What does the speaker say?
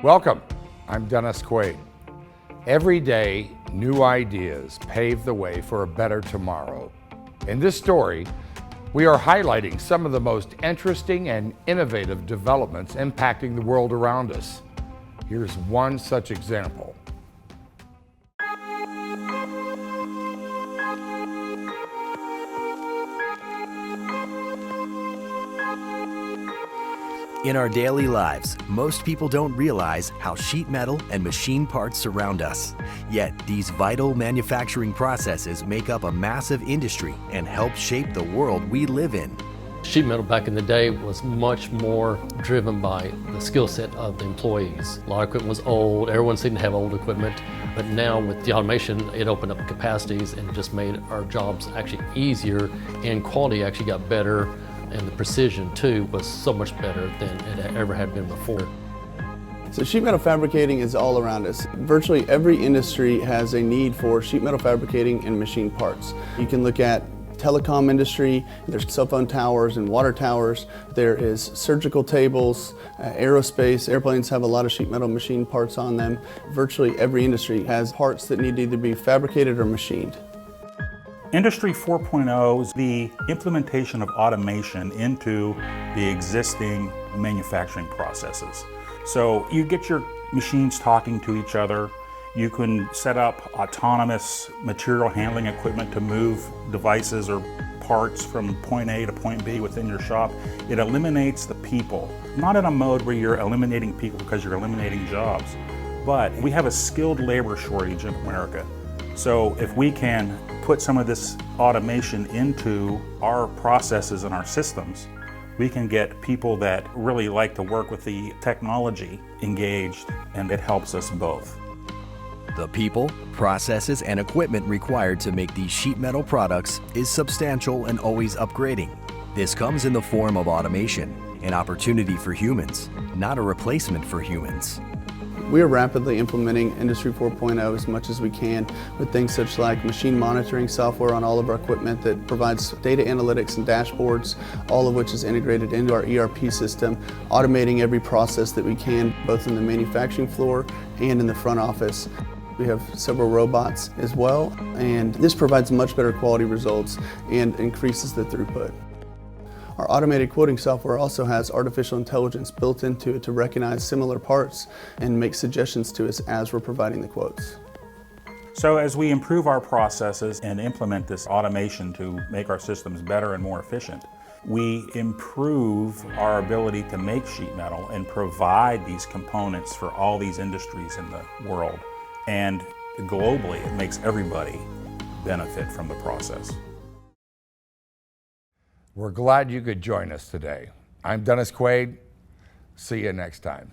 Welcome, I'm Dennis Quaid. Every day, new ideas pave the way for a better tomorrow. In this story, we are highlighting some of the most interesting and innovative developments impacting the world around us. Here's one such example. In our daily lives, most people don't realize how sheet metal and machine parts surround us. Yet, these vital manufacturing processes make up a massive industry and help shape the world we live in. Sheet metal back in the day was much more driven by the skill set of the employees. A lot of equipment was old, everyone seemed to have old equipment, but now with the automation, it opened up capacities and it just made our jobs actually easier, and quality actually got better. And the precision too was so much better than it ever had been before. So sheet metal fabricating is all around us. Virtually every industry has a need for sheet metal fabricating and machine parts. You can look at telecom industry, there's cell phone towers and water towers, there is surgical tables, aerospace, airplanes have a lot of sheet metal machine parts on them. Virtually every industry has parts that need to either be fabricated or machined. Industry 4.0 is the implementation of automation into the existing manufacturing processes. So you get your machines talking to each other. You can set up autonomous material handling equipment to move devices or parts from point A to point B within your shop. It eliminates the people, not in a mode where you're eliminating people because you're eliminating jobs, but we have a skilled labor shortage in America. So if we can put some of this automation into our processes and our systems, we can get people that really like to work with the technology engaged, and it helps us both. The people, processes, and equipment required to make these sheet metal products is substantial and always upgrading. This comes in the form of automation, an opportunity for humans, not a replacement for humans. We are rapidly implementing Industry 4.0 as much as we can with things such like machine monitoring software on all of our equipment that provides data analytics and dashboards, all of which is integrated into our ERP system, automating every process that we can, both in the manufacturing floor and in the front office. We have several robots as well, and this provides much better quality results and increases the throughput. Our automated quoting software also has artificial intelligence built into it to recognize similar parts and make suggestions to us as we're providing the quotes. So as we improve our processes and implement this automation to make our systems better and more efficient, we improve our ability to make sheet metal and provide these components for all these industries in the world. And globally, it makes everybody benefit from the process. We're glad you could join us today. I'm Dennis Quaid. See you next time.